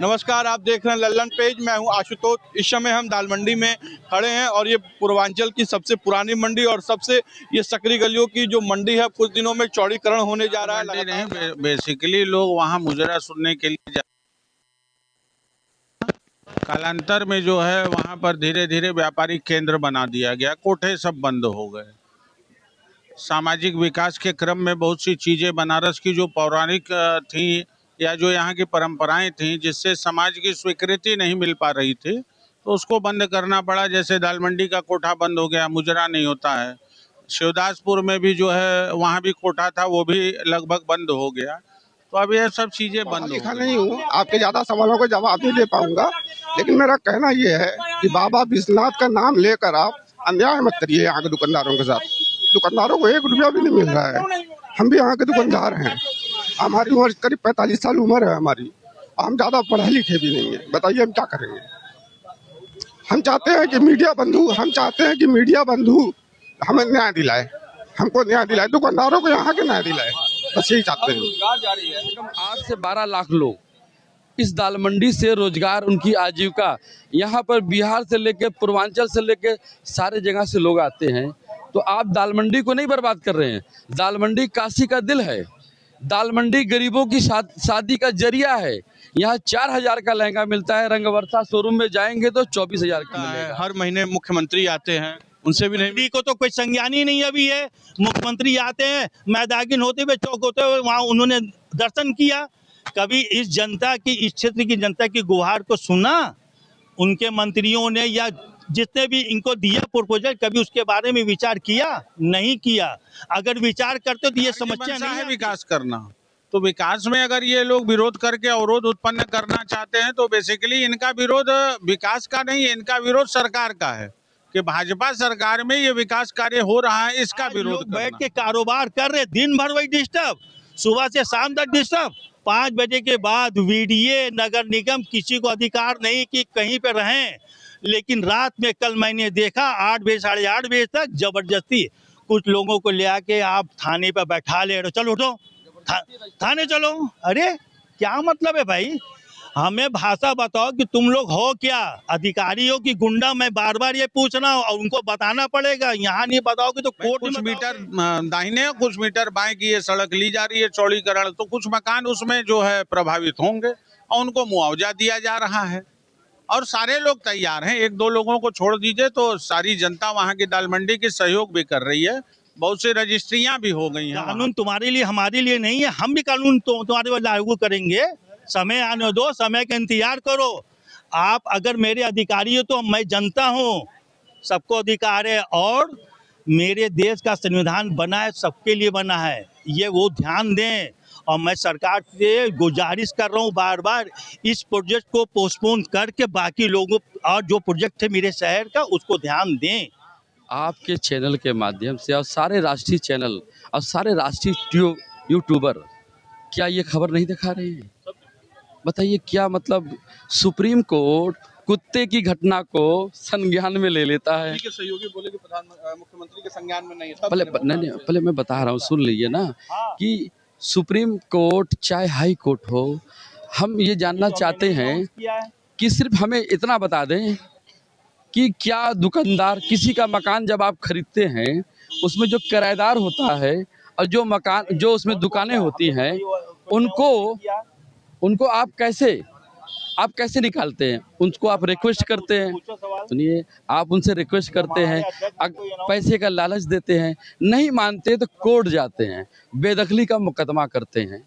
नमस्कार, आप देख रहे हैं लल्लन पेज। मैं हूं आशुतोष। इस समय हम दाल मंडी में खड़े हैं और ये पूर्वांचल की सबसे पुरानी मंडी और सबसे ये सकरी गलियों की जो मंडी है, कुछ दिनों में चौड़ीकरण होने जा रहा है। नहीं, बेसिकली लोग वहाँ मुजरा सुनने के लिए कालांतर में जो है वहाँ पर धीरे धीरे व्यापारिक केंद्र बना दिया गया, कोठे सब बंद हो गए। सामाजिक विकास के क्रम में बहुत सी चीज़ें बनारस की जो पौराणिक थी या जो यहाँ की परंपराएं थी, जिससे समाज की स्वीकृति नहीं मिल पा रही थी, तो उसको बंद करना पड़ा। जैसे दाल मंडी का कोठा बंद हो गया, मुजरा नहीं होता है। शिवदासपुर में भी जो है वहाँ भी कोठा था, वो भी लगभग बंद हो गया। तो अब ये सब चीज़ें बंद हो गई। नहीं हूँ, आपके ज़्यादा सवालों को जवाब नहीं दे पाऊंगा, लेकिन मेरा कहना ये है कि बाबा विश्वनाथ का नाम लेकर आप अन्याय मत करिए यहाँ के दुकानदारों के साथ। दुकानदारों को 1 रुपया भी नहीं मिल रहा है। हम भी यहाँ के दुकानदार हैं। हमारी उम्र करीब 45 साल उम्र है हमारी। हम ज़्यादा पढ़े लिखे भी नहीं है। बताइए हम क्या करेंगे। हम चाहते हैं कि मीडिया बंधु हमें न्याय दिलाए, हमको न्याय दिलाए, दुकानदारों को यहाँ के न्याय दिलाए। बस यही चाहते हैं। 8 से 12 लाख लोग इस दाल मंडी से रोजगार, उनकी आजीविका, यहाँ पर बिहार से लेकर पूर्वांचल से लेकर सारे जगह से लोग आते हैं। तो आप दाल मंडी को नहीं बर्बाद कर रहे हैं। दाल मंडी काशी का दिल है। दाल मंडी गरीबों की शादी का जरिया है। यहाँ 4000 का लहंगा मिलता है, रंगवर्षा शोरूम में जाएंगे तो 24,000 का मिलेगा। हर महीने मुख्यमंत्री आते हैं, उनसे भी नहीं को तो कोई संज्ञान ही नहीं अभी है। मुख्यमंत्री आते हैं, मैदागिन होते हुए, चौक होते हुए वहाँ उन्होंने दर्शन किया। कभी इस जनता की, इस क्षेत्र की जनता की गुहार को सुना उनके मंत्रियों ने या जितने भी इनको दिया प्रपोजल, कभी उसके बारे में विचार किया? नहीं किया। अगर विचार करते तो ये समस्या नहीं है विकास करना। तो विकास में अगर ये लोग विरोध करके अवरोध उत्पन्न करना चाहते हैं, तो बेसिकली इनका विरोध विकास का नहीं है, इनका विरोध सरकार का है कि भाजपा सरकार में ये विकास कार्य हो रहा है, इसका विरोध बैठ के कारोबार कर रहे, दिन भर वही डिस्टर्ब, सुबह से शाम तक डिस्टर्ब। 5 बजे के बाद वीडीए, नगर निगम किसी को अधिकार नहीं कि कहीं पे रहें। लेकिन रात में कल मैंने देखा 8 बजे, 8:30 बजे तक जबरदस्ती कुछ लोगों को ले आके आप थाने पर बैठा ले रहे। चलो उठो, थाने चलो। अरे क्या मतलब है भाई? हमें भाषा बताओ कि तुम लोग हो क्या? अधिकारियों की गुंडा? मैं बार बार ये पूछ रहा हूँ और उनको बताना पड़ेगा। यहाँ नहीं बताओगे तो कोर्ट। कुछ मीटर दाहिने, कुछ मीटर बाएं की ये सड़क ली जा रही है चौड़ीकरण, तो कुछ मकान उसमें जो है प्रभावित होंगे और उनको मुआवजा दिया जा रहा है और सारे लोग तैयार हैं। 1-2 लोगों को छोड़ दीजिए तो सारी जनता वहाँ की दाल मंडी की सहयोग भी कर रही है। बहुत सी रजिस्ट्रियाँ भी हो गई हैं। कानून तुम्हारे लिए, हमारे लिए नहीं है। हम भी कानून तुम्हारे लिए लागू करेंगे। समय आने दो, समय का इंतजार करो। आप अगर मेरे अधिकारी हो तो मैं जनता हूँ, सबको अधिकार है और मेरे देश का संविधान बना है, सबके लिए बना है, ये वो ध्यान दें। और मैं सरकार से गुजारिश कर रहा हूँ बार बार, इस प्रोजेक्ट को पोस्टपोन करके बाकी लोगों और जो प्रोजेक्ट है मेरे शहर का उसको ध्यान दें। आपके चैनल के माध्यम से और सारे राष्ट्रीय चैनल और सारे राष्ट्रीय यूट्यूबर क्या ये खबर नहीं दिखा रहे हैं? बताइए क्या मतलब सुप्रीम कोर्ट कुत्ते की घटना को संज्ञान में ले लेता है? सहयोगी बोले कि मुख्यमंत्री के संज्ञान में नहीं। पहले मैं बता रहा हूँ, सुन लीजिए ना, कि सुप्रीम कोर्ट चाहे हाई कोर्ट हो, हम ये जानना चाहते हैं कि सिर्फ हमें इतना बता दें कि क्या दुकानदार, किसी का मकान जब आप खरीदते हैं उसमें जो किराएदार होता है और जो उसमें दुकानें होती हैं, उनको आप कैसे निकालते हैं? उनको आप रिक्वेस्ट करते हैं, सुनिए, आप उनसे रिक्वेस्ट करते हैं, पैसे का लालच देते हैं, नहीं मानते तो कोर्ट जाते हैं, बेदखली का मुकदमा करते हैं।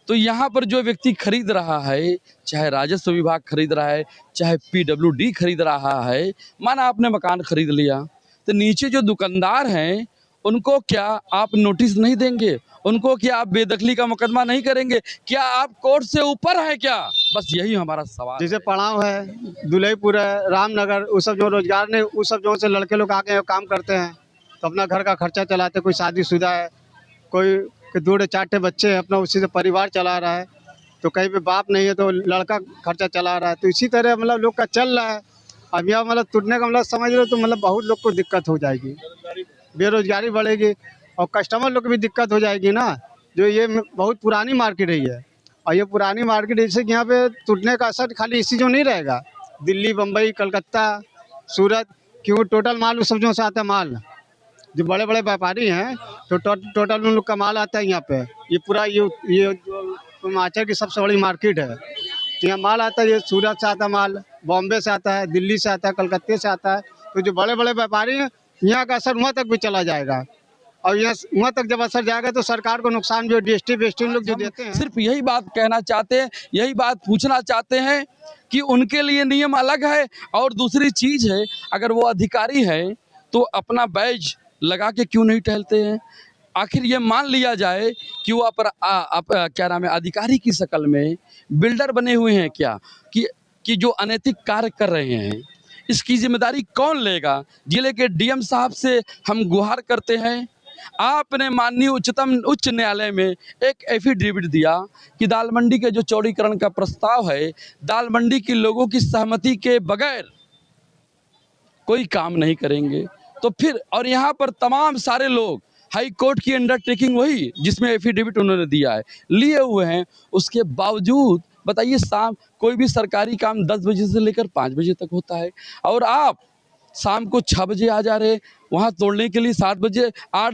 तो यहाँ पर जो व्यक्ति खरीद रहा है, चाहे राजस्व विभाग खरीद रहा है, चाहे PWD खरीद रहा है, माना आपने मकान खरीद लिया, तो नीचे जो दुकानदार हैं उनको क्या आप नोटिस नहीं देंगे? उनको क्या आप बेदखली का मुकदमा नहीं करेंगे? क्या आप कोर्ट से ऊपर है क्या? बस यही हमारा सवाल। जैसे पड़ाव है, दुलईपुर है, रामनगर, उस सब जो रोजगार ने, उस सब जो से लड़के लोग आके काम करते हैं तो अपना घर का खर्चा चलाते। कोई शादीशुदा है, कोई 2-4 बच्चे हैं, अपना उसी से परिवार चला रहा है। तो कहीं पे बाप नहीं है तो लड़का खर्चा चला रहा है। तो इसी तरह मतलब लोग का चल रहा है। अब यह मतलब टूटने का मतलब समझ लो तो मतलब बहुत लोग को दिक्कत हो जाएगी, बेरोजगारी बढ़ेगी और कस्टमर लोग को भी दिक्कत हो जाएगी ना। जो ये बहुत पुरानी मार्केट रही है और ये पुरानी मार्केट जैसे कि यहाँ पे टूटने का असर खाली इसी जो नहीं रहेगा, दिल्ली, बम्बई, कलकत्ता, सूरत, क्यों टोटल माल उस सब जो से आता है माल, जो बड़े बड़े व्यापारी हैं तो टोटल उन लोग का माल आता है यहाँ पे। ये पूरा ये जो हिमाचल की सबसे बड़ी मार्केट है, तो यहाँ माल आता है, ये सूरत से आता है माल, बॉम्बे से आता है, दिल्ली से आता है, कलकत्ते से आता है। तो जो बड़े बड़े व्यापारी हैं यहाँ का असर वहाँ तक भी चला जाएगा, और यहाँ वहाँ तक जब असर जाएगा तो सरकार को नुकसान जो DST लोग जो देते हैं। सिर्फ यही बात कहना चाहते हैं, यही बात पूछना चाहते हैं कि उनके लिए नियम अलग है, और दूसरी चीज़ है अगर वो अधिकारी है तो अपना बैज लगा के क्यों नहीं टहलते हैं। आखिर ये मान लिया जाए कि वो क्या नाम है, अधिकारी की शक्ल में बिल्डर बने हुए हैं क्या, कि जो अनैतिक कार्य कर रहे हैं, इसकी जिम्मेदारी कौन लेगा। जिले के DM साहब से हम गुहार करते हैं, आपने माननीय उच्च न्यायालय में एक एफिडेविट दिया कि दाल मंडी के जो चौड़ीकरण का प्रस्ताव है, दाल मंडी के लोगों की सहमति के बगैर कोई काम नहीं करेंगे। तो फिर और यहाँ पर तमाम सारे लोग हाई कोर्ट की अंडरटेकिंग वही जिसमें एफिडेविट उन्होंने दिया है लिए हुए हैं, उसके बावजूद बताइए शाम कोई भी सरकारी काम 10 बजे से लेकर 5 बजे तक होता है, और आप शाम को 6 बजे आ जा रहे वहाँ तोड़ने के लिए 8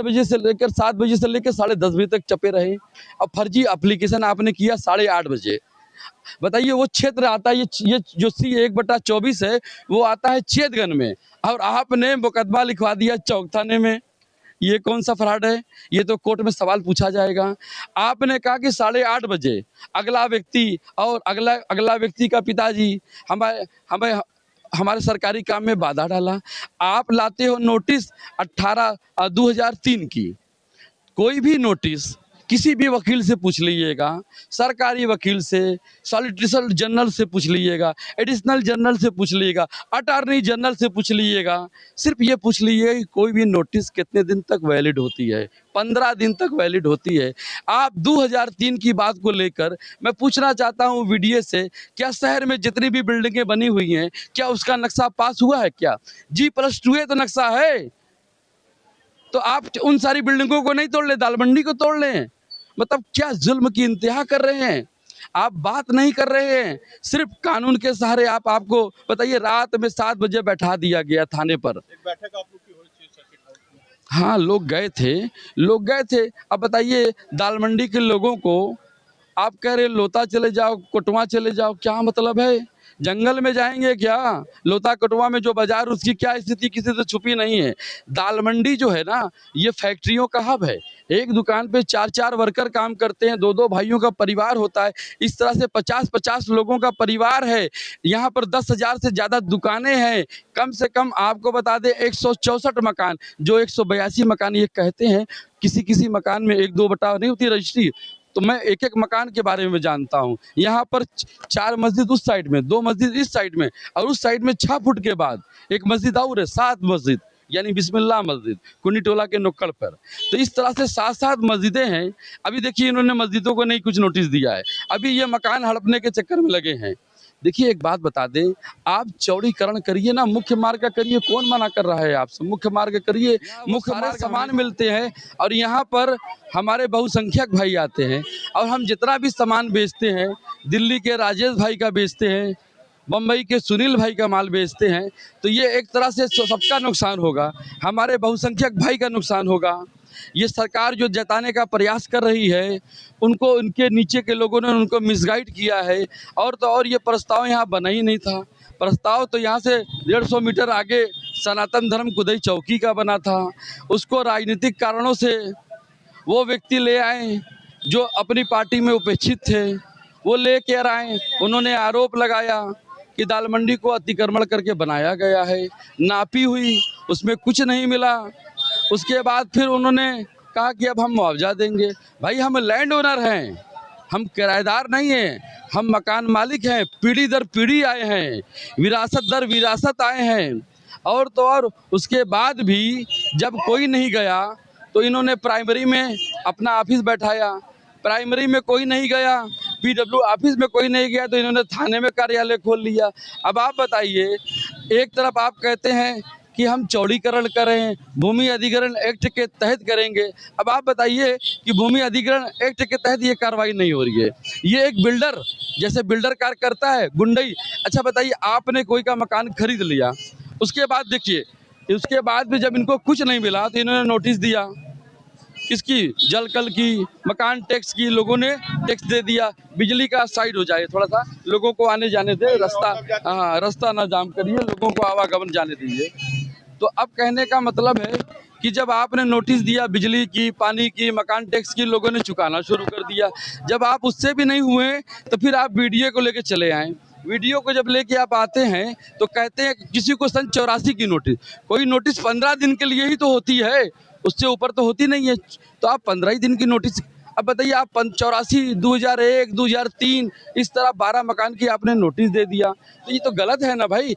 बजे से लेकर 10:30 बजे तक चपे रहे। अब फर्जी एप्लीकेशन आपने किया 8:30 बजे। बताइए वो क्षेत्र आता है, ये जो C1/24 है वो आता है चेतगन में, और आपने मुकदमा लिखवा दिया चौक थाने में। ये कौन सा फ्रॉड है, ये तो कोर्ट में सवाल पूछा जाएगा। आपने कहा कि 8:30 बजे अगला व्यक्ति, और अगला व्यक्ति का पिताजी हमारे सरकारी काम में बाधा डाला। आप लाते हो नोटिस 18/2003 की, कोई भी नोटिस किसी भी वकील से पूछ लीजिएगा, सरकारी वकील से, सॉलिसिटर जनरल से पूछ लीजिएगा, एडिशनल जनरल से पूछ लीजिएगा, अटॉर्नी जनरल से पूछ लीजिएगा, सिर्फ ये पूछ लीजिएगा कि कोई भी नोटिस कितने दिन तक वैलिड होती है। 15 दिन तक वैलिड होती है। आप 2003 की बात को लेकर मैं पूछना चाहता हूँ VDA से, क्या शहर में जितनी भी बिल्डिंगें बनी हुई हैं क्या उसका नक्शा पास हुआ है क्या? G+2 तो नक्शा है, तो आप उन सारी बिल्डिंगों को नहीं तोड़ ले, दाल मंडी को तोड़ लें। मतलब क्या जुल्म की इंतहा कर रहे हैं आप, बात नहीं कर रहे हैं, सिर्फ कानून के सहारे आपको बताइए रात में 7 बजे बैठा दिया गया थाने पर। एक बैठक आप लोग की हुई थी सर्किट हाउस में। हाँ लोग गए थे। अब बताइए दाल मंडी के लोगों को आप कह रहे लोता चले जाओ, कोटवा चले जाओ, क्या मतलब है? जंगल में जाएंगे क्या? लोता कोटवा में जो बाजार उसकी क्या स्थिति किसी से छुपी नहीं है। दाल मंडी जो है ना ये फैक्ट्रियों का हब है, एक दुकान पे 4-4 वर्कर काम करते हैं, 2-2 भाइयों का परिवार होता है, इस तरह से 50-50 लोगों का परिवार है। यहाँ पर 10,000 से ज़्यादा दुकानें हैं, कम से कम आपको बता दें 164 मकान, जो 182 मकान ये कहते हैं। किसी मकान में 1-2 बटा नहीं होती रजिस्ट्री, तो मैं एक मकान के बारे में जानता हूँ। यहाँ पर 4 मस्जिद उस साइड में, 2 मस्जिद इस साइड में, और उस साइड में 6 फुट के बाद एक मस्जिद और है, 7 मस्जिद, यानी बिस्मिल्लाह मस्जिद कुन्नी टोला के नुक्कड़ पर। तो इस तरह से 7-7 मस्जिदें हैं। अभी देखिए इन्होंने मस्जिदों को नहीं कुछ नोटिस दिया है, अभी ये मकान हड़पने के चक्कर में लगे हैं। देखिए एक बात बता दें, आप चौड़ीकरण करिए ना, मुख्य मार्ग का करिए, कौन मना कर रहा है आपसे? मुख्य मार्ग करिए, मुख्य मार्ग सामान मिलते हैं, और यहाँ पर हमारे बहुसंख्यक भाई आते हैं, और हम जितना भी सामान बेचते हैं, दिल्ली के राजेश भाई का बेचते हैं, बम्बई के सुनील भाई का माल बेचते हैं, तो ये एक तरह से सबका नुकसान होगा, हमारे बहुसंख्यक भाई का नुकसान होगा। ये सरकार जो जताने का प्रयास कर रही है, उनको उनके नीचे के लोगों ने उनको मिसगाइड किया है। और तो और ये प्रस्ताव यहाँ बना ही नहीं था, प्रस्ताव तो यहाँ से 150 मीटर आगे सनातन धर्म कुदई चौकी का बना था। उसको राजनीतिक कारणों से वो व्यक्ति ले आए जो अपनी पार्टी में उपेक्षित थे, वो ले कर आए, उन्होंने आरोप लगाया कि दाल मंडी को अतिक्रमण करके बनाया गया है। नापी हुई, उसमें कुछ नहीं मिला। उसके बाद फिर उन्होंने कहा कि अब हम मुआवजा देंगे। भाई हम लैंड ओनर हैं, हम किराएदार नहीं हैं, हम मकान मालिक हैं, पीढ़ी दर पीढ़ी आए हैं, विरासत दर विरासत आए हैं। और तो और उसके बाद भी जब कोई नहीं गया तो इन्होंने प्राइमरी में अपना ऑफिस बैठाया, प्राइमरी में कोई नहीं गया, PW ऑफिस में कोई नहीं गया, तो इन्होंने थाने में कार्यालय खोल लिया। अब आप बताइए, एक तरफ आप कहते हैं कि हम चौड़ीकरण करें, भूमि अधिग्रहण एक्ट के तहत करेंगे। अब आप बताइए कि भूमि अधिग्रहण एक्ट के तहत ये कार्रवाई नहीं हो रही है। ये एक बिल्डर, जैसे बिल्डर कार्य करता है गुंडई। अच्छा बताइए, आपने कोई का मकान खरीद लिया, उसके बाद देखिए, उसके बाद भी जब इनको कुछ नहीं मिला तो इन्होंने नोटिस दिया, किसकी, जल कल की, मकान टैक्स की, लोगों ने टैक्स दे दिया। बिजली का साइड हो जाए, थोड़ा सा लोगों को आने जाने दे, रास्ता ना जाम करिए, लोगों को आवागमन जाने दीजिए। तो अब कहने का मतलब है कि जब आपने नोटिस दिया बिजली की, पानी की, मकान टैक्स की, लोगों ने चुकाना शुरू कर दिया। जब आप उससे भी नहीं हुए तो फिर आप वीडियो को लेके चले आए। वीडियो को जब लेके आप आते हैं तो कहते हैं कि किसी को सन 84 की नोटिस, कोई नोटिस 15 दिन के लिए ही तो होती है, उससे ऊपर तो होती नहीं है। तो आप 15 ही दिन की नोटिस, अब बताइए आप 84, 2001, 2003 इस तरह 12 मकान की आपने नोटिस दे दिया, तो ये तो गलत है ना भाई। अब